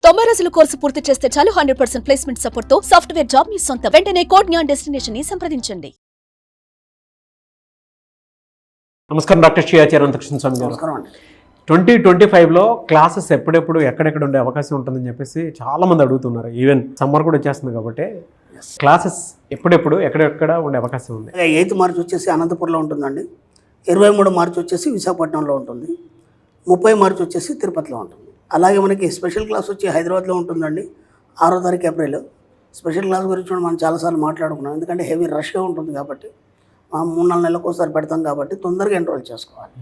90 రోజుల కోర్సు పూర్తి చేస్తే చాలు 100% ప్లేస్మెంట్ సపోర్ట్ తో సాఫ్ట్వేర్ జాబ్ మీ సొంతం. వెంటనే కోడ్ జ్ఞాన్ డెస్టినేషన్ ని సంప్రదించండి. నమస్కారం డాక్టర్ శ్రీ ఆచార్య అనంతకృష్ణ స్వామి గారు. 2025లో క్లాసెస్ ఎప్పుడెప్పుడు ఎక్కడెక్కడ ఉండే అవకాశం ఉంటుందని చెప్పేసి చాలా మంది అడుగుతున్నారు. ఈవెన్ సమ్మర్ కూడా వచ్చేస్తుంది కాబట్టి క్లాసెస్ ఎప్పుడెప్పుడు ఎక్కడెక్కడ ఉండే అవకాశం ఉంది. 8 మార్చి వచ్చేసి అనంతపురంలో ఉంటుందండి, 23 మార్చి వచ్చేసి విశాఖపట్నంలో ఉంటుంది, 30 మార్చి వచ్చేసి తిరుపతిలో ఉంటుంది. అలాగే మనకి స్పెషల్ క్లాస్ వచ్చి హైదరాబాద్లో ఉంటుందండి 6వ తారీఖు ఏప్రిల్. స్పెషల్ క్లాస్ గురించి కూడా మనం చాలాసార్లు మాట్లాడుకున్నాం, ఎందుకంటే హెవీ రష్గా ఉంటుంది కాబట్టి 3-4 నెలలకు ఒకసారి పెడతాం కాబట్టి తొందరగా ఎన్రోల్ చేసుకోవాలి.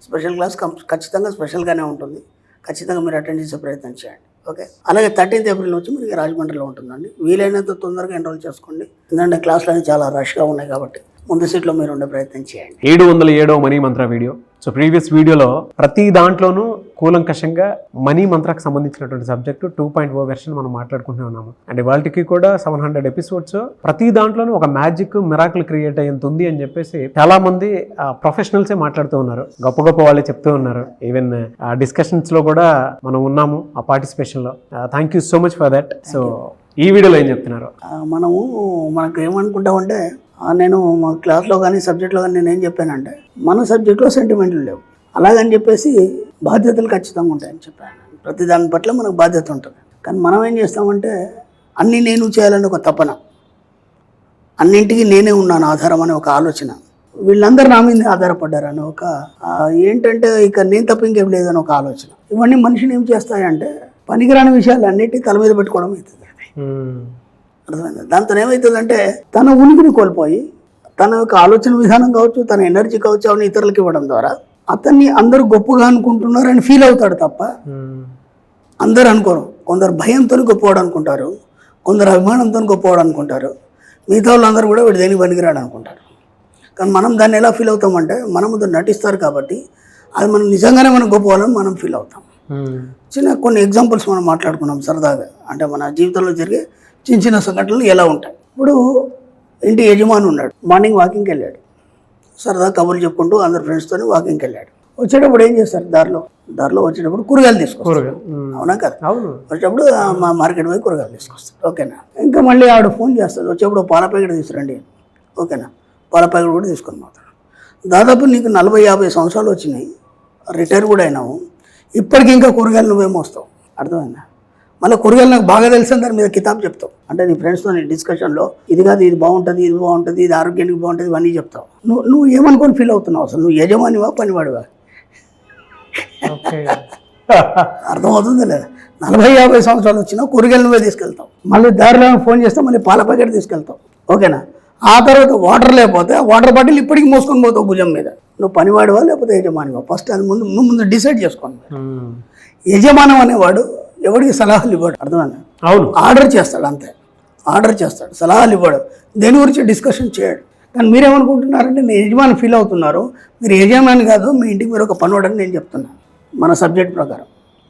స్పెషల్ క్లాస్ ఖచ్చితంగా స్పెషల్గానే ఉంటుంది, ఖచ్చితంగా మీరు అటెండ్ చేసే ప్రయత్నం చేయండి. ఓకే, అలాగే 13th ఏప్రిల్ వచ్చి మనకి రాజమండ్రిలో ఉంటుందండి. వీలైనంత తొందరగా ఎన్రోల్ చేసుకోండి, ఎందుకంటే క్లాసులు అనేవి చాలా రష్గా ఉన్నాయి కాబట్టి ముందు సీట్లో మీరు ఉండే ప్రయత్నం చేయండి. 707వ మనీ మంత్ర వీడియో. సో ప్రీవియస్ వీడియోలో ప్రతి దాంట్లోనూ కూలంకషంగా మనీ మంత్రకు సంబంధించినటువంటి సబ్జెక్టు 2.0 వెర్షన్ మనం మాట్లాడుకుంటూ ఉన్నాము. అండ్ వాళ్ళకి కూడా 700 ఎపిసోడ్స్, ప్రతి దాంట్లోనూ ఒక మ్యాజిక్ మిరాకిల్ క్రియేట్ అయ్యేంత ఉంది అని చెప్పేసి చాలా మంది ప్రొఫెషనల్సే మాట్లాడుతూ ఉన్నారు, గొప్ప గొప్ప వాళ్ళే చెప్తూ ఉన్నారు. ఈవెన్ డిస్కషన్స్ లో కూడా మనం ఉన్నాము ఆ పార్టిసిపేషన్ లో. Thank you so much for that. So ఈ వీడియోలో ఏం చెప్తున్నారు? మనకు ఏమనుకుంటామంటే, నేను మా క్లాస్లో కానీ సబ్జెక్ట్లో కానీ నేను ఏం చెప్పానంటే, మన సబ్జెక్ట్లో సెంటిమెంట్లు లేవు, అలాగని చెప్పేసి బాధ్యతలు ఖచ్చితంగా ఉంటాయని చెప్పాను. ప్రతి దాని పట్ల మనకు బాధ్యత ఉంటుంది. కానీ మనం ఏం చేస్తామంటే, అన్నీ నేను చేయాలని ఒక తపన, అన్నింటికి నేనే ఉన్నాను ఆధారం అనే ఒక ఆలోచన, వీళ్ళందరూ నా మీద ఆధారపడ్డారని ఒక ఏంటంటే ఇక నేను తప్ప ఇంకేం లేదని ఒక ఆలోచన. ఇవన్నీ మనిషిని ఏం చేస్తాయంటే, పనికిరాని విషయాలు అన్నిటి తల మీద పెట్టుకోవడం అవుతుంది. అర్థమైంది? దాంతో ఏమవుతుందంటే, తన ఉనికిని కోల్పోయి తన యొక్క ఆలోచన విధానం కావచ్చు, తన ఎనర్జీ కావచ్చు, అవన్నీ ఇతరులకు ఇవ్వడం ద్వారా అతన్ని అందరూ గొప్పగా అనుకుంటున్నారని ఫీల్ అవుతాడు తప్ప అందరూ అనుకోరు. కొందరు భయంతో గొప్పవాడు అనుకుంటారు, కొందరు అభిమానంతో గొప్పవాడు అనుకుంటారు, మిగతా వాళ్ళందరూ కూడా వీడు దేనికి పనికిరాడు అనుకుంటారు. కానీ మనం దాన్ని ఎలా ఫీల్ అవుతామంటే, మనం నటిస్తారు కాబట్టి అది మనం నిజంగానే మనం గొప్పవాళ్ళని మనం ఫీల్ అవుతాం. కొన్ని ఎగ్జాంపుల్స్ మనం మాట్లాడుకున్నాం సరదాగా, అంటే మన జీవితంలో జరిగే చిన్న చిన్న సంఘటనలు ఎలా ఉంటాయి. ఇప్పుడు ఇంటి యజమాని ఉన్నాడు, మార్నింగ్ వాకింగ్కి వెళ్ళాడు, సరదా కబుర్లు చెప్పుకుంటూ అందరు ఫ్రెండ్స్తో వాకింగ్కి వెళ్ళాడు. వచ్చేటప్పుడు ఏం చేస్తారు, దారిలో వచ్చేటప్పుడు కూరగాయలు తీసుకొస్తారు, అవునా కదా? వచ్చేటప్పుడు మా మార్కెట్ పోయి కూరగాయలు తీసుకొస్తారు. ఓకేనా? ఇంకా మళ్ళీ ఆవిడ ఫోన్ చేస్తుంది, వచ్చేప్పుడు పాల ప్యాకెట్ తీసుకురండి, ఓకేనా? పాల ప్యాకెట్ కూడా తీసుకొని పోతాడు. దాదాపు నీకు 40-50 సంవత్సరాలు వచ్చినాయి, రిటైర్ కూడా అయినావు, ఇప్పటికి ఇంకా కూరగాయలు నువ్వేమో వస్తావు. అర్థమైందా? మళ్ళీ కూరగాయలు నాకు బాగా తెలిసిన దాని మీద కితాబ్ చెప్తావు, అంటే నీ ఫ్రెండ్స్తో నీ డిస్కషన్లో ఇది కాదు, ఇది బాగుంటుంది, ఇది బాగుంటుంది, ఇది ఆరోగ్యానికి బాగుంటుంది, ఇవన్నీ చెప్తావు. నువ్వు ఏమనుకొని ఫీల్ అవుతున్నావు? అసలు నువ్వు యజమానివా పనివాడివా? అర్థమవుతుందా లేదా? 40-50 సంవత్సరాలు వచ్చినా కూరగాయలు నువ్వే తీసుకెళ్తావు, మళ్ళీ దారిలో ఫోన్ చేస్తే మళ్ళీ పాల ప్యాకెట్ తీసుకెళ్తావు, ఓకేనా? ఆ తర్వాత వాటర్ లేకపోతే ఆ వాటర్ బాటిల్ ఇప్పటికీ మోసుకొని పోతావు భుజం మీద. నువ్వు పనివాడివా లేకపోతే యజమానివా? ఫస్ట్ అది ముందు డిసైడ్ చేసుకోండి. యజమానం అనేవాడు ఎవరికి సలహాలు ఇవ్వడు, అర్థమైందా? అవును, ఆర్డర్ చేస్తాడు, అంతే, ఆర్డర్ చేస్తాడు, సలహాలు ఇవ్వడు, దేని గురించి డిస్కషన్ చేయడు. కానీ మీరేమనుకుంటున్నారంటే, నేను యజమాని ఫీల్ అవుతున్నారు, మీరు యజమాని కాదు, మీ ఇంటికి మీరు ఒక పనివాడని నేను చెప్తున్నాను. మన సబ్జెక్ట్ ప్రకారం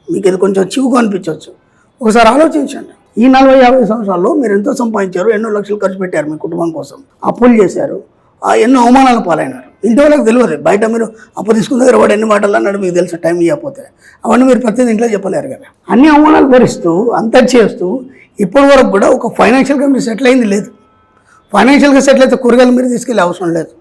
మీకు ఇది కొంచెం చివుగా అనిపించవచ్చు, ఒకసారి ఆలోచించండి. ఈ 40-50 సంవత్సరాల్లో మీరు ఎంతో సంపాదించారు, ఎన్నో లక్షలు ఖర్చు పెట్టారు మీ కుటుంబం కోసం, అప్పులు చేశారు, ఎన్నో అవమానాలు పాలైనారు. ఇంటి వాళ్ళకి తెలియదు, బయట మీరు అప్పు తీసుకున్న దగ్గర వాడు ఎన్ని మాటలు అన్నాడు మీకు తెలుసు, టైం ఇవ్వకపోతే అవన్నీ మీరు ప్రతిదీ ఇంట్లో చెప్పలేరు కదా. అన్ని అవమానాలు భరిస్తూ అంతా చేస్తూ ఇప్పటి వరకు కూడా ఒక ఫైనాన్షియల్గా మీరు సెటిల్ అయింది లేదు. ఫైనాన్షియల్గా సెటిల్ అయితే కూరగాయలు మీరు తీసుకెళ్ళే అవసరం లేదు,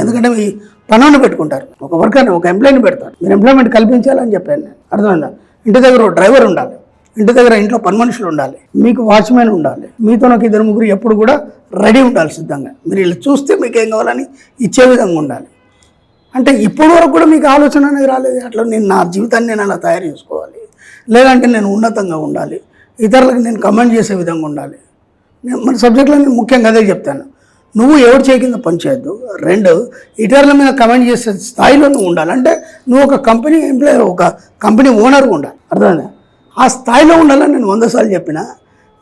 ఎందుకంటే మీ పనులను పెట్టుకుంటారు, ఒక వర్కర్ని, ఒక ఎంప్లాయీని పెడతారు. మీరు ఎంప్లాయ్మెంట్ కల్పించాలని చెప్పాను నేను, అర్థమైందా? ఇంటి దగ్గర ఒక డ్రైవర్ ఉండాలి, ఇంటి దగ్గర ఇంట్లో పని మనుషులు ఉండాలి, మీకు వాచ్మెన్ ఉండాలి, మీతో నాకు 2-3 ఎప్పుడు కూడా రెడీ ఉండాలి సిద్ధంగా. మీరు ఇలా చూస్తే మీకు ఏం కావాలని ఇచ్చే విధంగా ఉండాలి. అంటే ఇప్పటి వరకు కూడా మీకు ఆలోచన అనేది రాలేదు, అట్లా నేను నా జీవితాన్ని నేను అలా తయారు చేసుకోవాలి, లేదంటే నేను ఉన్నతంగా ఉండాలి, ఇతరులకు నేను కమెంట్ చేసే విధంగా ఉండాలి. మన సబ్జెక్ట్లో నేను ముఖ్యంగా అదే చెప్తాను, నువ్వు ఎవరు చేయకుండా పని చేయొద్దు, 2 ఇతరుల మీద కమెంట్ చేసే స్థాయిలో నువ్వు ఉండాలి. అంటే నువ్వు ఒక కంపెనీ ఎంప్లాయర్, ఒక కంపెనీ ఓనర్గా ఉండాలి, అర్థమైందా? ఆ స్థాయిలో ఉండాలని నేను 100 సార్లు చెప్పినా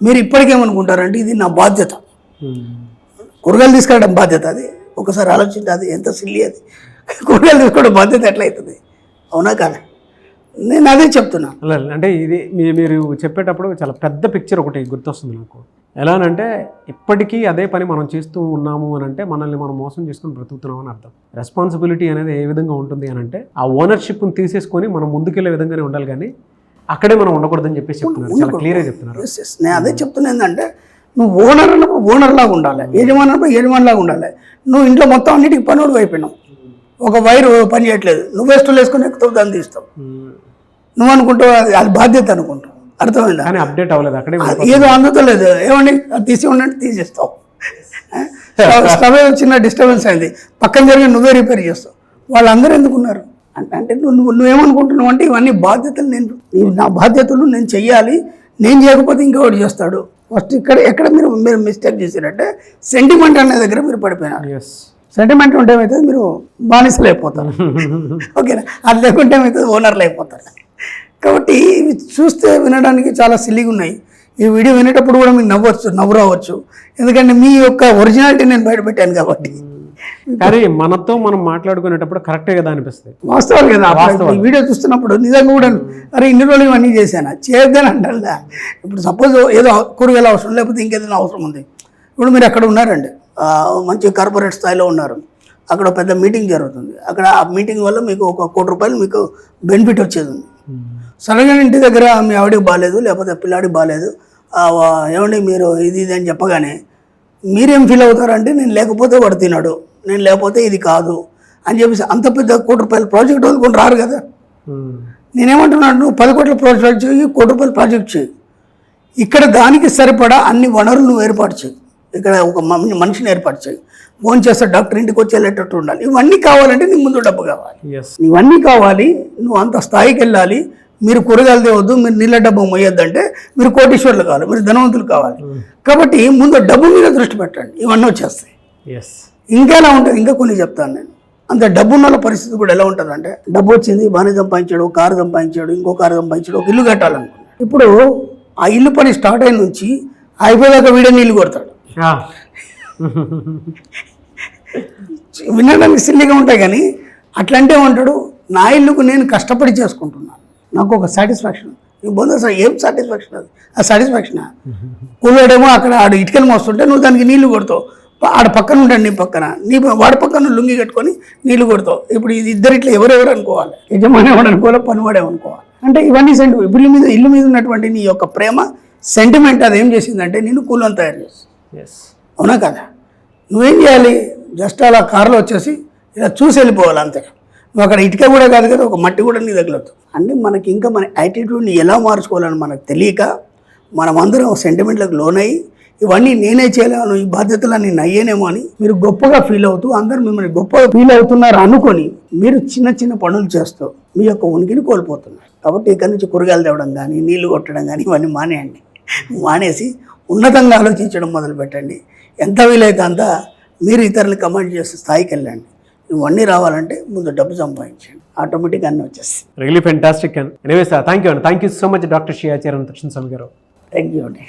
మీరు ఇప్పటికేమనుకుంటారంటే ఇది నా బాధ్యత, కూరగాయలు తీసుకెళ్ళడం బాధ్యత. అది ఒకసారి ఆలోచించి, అది ఎంత సిల్లి, అది కూరగాయలు తీసుకోవడం బాధ్యత ఎట్లయితుంది, అవునా కానీ? నేను అదే చెప్తున్నా. అంటే ఇది మీరు చెప్పేటప్పుడు చాలా పెద్ద పిక్చర్ ఒకటి గుర్తొస్తుంది నాకు. ఎలానంటే ఇప్పటికీ అదే పని మనం చేస్తూ ఉన్నాము అని అంటే మనల్ని మనం మోసం చేసుకుని బ్రతుకుతున్నాం అని అర్థం. రెస్పాన్సిబిలిటీ అనేది ఏ విధంగా ఉంటుంది అని అంటే, ఆ ఓనర్షిప్ని తీసేసుకొని మనం ముందుకెళ్ళే విధంగానే ఉండాలి. కానీ అక్కడే మనం ఉండకూడదని చెప్పేసి చెప్తున్నారు, చాలా క్లియర్గా చెప్తున్నారు. Yes, yes. నేను అదే చెప్తున్నా ఏంటంటే నువ్వు ఓనర్ అన్నప్పుడు ఓనర్ లాగా ఉండాలి, యజమాని అన్నప్పుడు యజమాని లాగా ఉండాలి. నువ్వు ఇంట్లో మొత్తం అన్నిటికి పనుడు అయిపోయినావు, ఒక వైరు పని చేయట్లేదు, నువ్వే స్టూల్ వేసుకొని ఎక్కుతావు, దాన్ని తీస్తావు, నువ్వు అనుకుంటావు అది బాధ్యత అనుకుంటావు. అర్థమైందా? కానీ అప్డేట్ అవ్వలేదు, అక్కడే ఏదో అందుతలేదు, ఏమండి అది తీసి ఉండంటే తీసేస్తావు. స్టవ్ చిన్న డిస్టర్బెన్స్ అయింది, పక్కన జరిగి నువ్వే రిపేర్ చేస్తావు. వాళ్ళందరూ ఎందుకున్నారు అంటే నువ్వేమనుకుంటున్నావు అంటే ఇవన్నీ బాధ్యతలు, నా బాధ్యతలు నేను చెయ్యాలి, నేను చేయకపోతే ఇంకొకటి చేస్తాడు. ఫస్ట్ ఎక్కడ మీరు మిస్టేక్ చేశారంటే సెంటిమెంట్ అనే దగ్గర మీరు పడిపోయినారు. సెంటిమెంట్ ఉంటే ఏమవుతుంది, మీరు బానిసలు అయిపోతారు. ఓకేనా? అది లేకుంటే ఏమవుతుంది, ఓనర్లు అయిపోతారు. కాబట్టి ఇవి చూస్తే వినడానికి చాలా సిల్లీగా ఉన్నాయి. ఈ వీడియో వినేటప్పుడు కూడా మీకు నవ్వు రావచ్చు, ఎందుకంటే మీ యొక్క ఒరిజినాలిటీ నేను బయటపెట్టాను కాబట్టి. కానీ మనతో మనం మాట్లాడుకునేటప్పుడు కరెక్టే కదా అనిపిస్తుంది, వాస్తవాలు కదా. ఈ వీడియో చూస్తున్నప్పుడు నిజంగా కూడా అరే ఇన్ని రోజులు ఇవన్నీ చేశాను చేయొద్దని అంటారా. ఇప్పుడు సపోజ్ ఏదో కూరగాయల అవసరం లేకపోతే ఇంకేదైనా అవసరం ఉంది, ఇప్పుడు మీరు అక్కడ ఉన్నారండి, మంచి కార్పొరేట్ స్థాయిలో ఉన్నారు, అక్కడ పెద్ద మీటింగ్ జరుగుతుంది, అక్కడ ఆ మీటింగ్ వల్ల మీకు ఒక ₹1 కోటి మీకు బెనిఫిట్ వచ్చేది ఉంది. సడన్గా ఇంటి దగ్గర మీ ఆవిడకి బాగాలేదు లేకపోతే పిల్లాడికి బాగాలేదు, ఏమండి మీరు ఇది అని చెప్పగానే మీరేం ఫీల్ అవుతారంటే నేను లేకపోతే వాడు తిన్నాడు, నేను లేకపోతే ఇది కాదు అని చెప్పేసి అంత పెద్ద ₹1 కోటి ప్రాజెక్ట్ వదులుకొని రారు కదా. నేనేమంటున్నాను, నువ్వు 10 కోట్ల ప్రాజెక్ట్ చేయి, ₹1 కోటి ప్రాజెక్ట్ చేయి, ఇక్కడ దానికి సరిపడా అన్ని వనరులు నువ్వు ఏర్పాటు చేయి, ఇక్కడ ఒక మనిషిని ఏర్పాటు చేయి, ఫోన్ చేస్తే డాక్టర్ ఇంటికి వచ్చి వెళ్ళేటట్టు ఉండాలి. ఇవన్నీ కావాలంటే నీకు ముందు డబ్బు కావాలి, ఇవన్నీ కావాలి, నువ్వు అంత స్థాయికి వెళ్ళాలి. మీరు కూరగాయలు తేవద్దు, మీరు నీళ్ళ డబ్బు మొయ్యొద్దంటే మీరు కోటీశ్వర్లు కావాలి, మీరు ధనవంతులు కావాలి. కాబట్టి ముందు డబ్బు మీద దృష్టి పెట్టండి, ఇవన్నీ వచ్చేస్తాయి. ఇంకా ఎలా ఉంటుంది, ఇంకా కొన్ని చెప్తాను నేను. అంత డబ్బు ఉన్న పరిస్థితి కూడా ఎలా ఉంటుందంటే, డబ్బు వచ్చింది బాగానే సంపాదించాడు, కారు సంపాదించాడు, ఇంకో కారు సంపాదించాడు, ఒక ఇల్లు కట్టాలనుకున్నాడు. ఇప్పుడు ఆ ఇల్లు పని స్టార్ట్ అయిన నుంచి అయిపోయాక వీడే నీళ్ళు కొడతాడు. వినడానికి సిల్లిగా ఉంటాయి కానీ అట్లంటే ఉంటాడు, నా ఇల్లుకు నేను కష్టపడి చేసుకుంటున్నాను, నాకు ఒక సాటిస్ఫాక్షన్. నీ బొంద ఏం సాటిస్ఫాక్షన్ అది? ఆ సాటిస్ఫాక్షన్ కూలోడేమో అక్కడ ఆడు ఇటుకలు మోస్తుంటే నువ్వు దానికి నీళ్లు కొడతావు, ఆడ పక్కన ఉంటాడు నీ పక్కన, వాడి పక్కన లుంగి కట్టుకొని నీళ్లు కొడతావు. ఇప్పుడు ఇది ఇద్దరిట్లో ఎవరెవరు అనుకోవాలి, యజమాని ఎవడు అనుకోవాలి, పనివాడే అనుకోవాలి. అంటే ఇవన్నీ ఇప్పుడు ఇల్లు మీద ఉన్నటువంటి నీ యొక్క ప్రేమ సెంటిమెంట్ అది ఏం చేసిందంటే నేను కూలను తయారు చేసి, అవునా కదా? నువ్వేం చేయాలి, జస్ట్ అలా కారులో వచ్చేసి ఇలా చూసి వెళ్ళిపోవాలి అంతే. నువ్వు అక్కడ ఇటుక కూడా కాదు కదా, ఒక మట్టి కూడా నీ తగలదు. అంటే మనకి ఇంకా మన యాటిట్యూడ్ని ఎలా మార్చుకోవాలని మనకు తెలియక మనమందరం సెంటిమెంట్లకు లోనయ్యి ఇవన్నీ నేనే చేయలేను, ఈ బాధ్యతలన్నీ నయ్యేనేమో అని మీరు గొప్పగా ఫీల్ అవుతూ అందరూ మిమ్మల్ని గొప్పగా ఫీల్ అవుతున్నారు అనుకొని మీరు చిన్న చిన్న పనులు చేస్తూ మీ యొక్క ఉనికిని కోల్పోతున్నారు. కాబట్టి ఇక్కడి నుంచి కూరగాయలు తేవడం కానీ నీళ్లు కొట్టడం కానీ ఇవన్నీ మానేయండి. మానేసి ఉన్నతంగా ఆలోచించడం మొదలు పెట్టండి. ఎంత వీలైతే అంత మీరు ఇతరులు కమాండ్ చేసే స్థాయికి వెళ్ళండి. ఇవన్నీ రావాలంటే ముందు డబ్బు సంపాదించండి, ఆటోమేటిక్గా అన్నీ వచ్చేస్తాయి. Really fantastic and anyways thank you so much doctor Shri Acharya Narasimhaswamy గారు. థ్యాంక్ యూ అండి.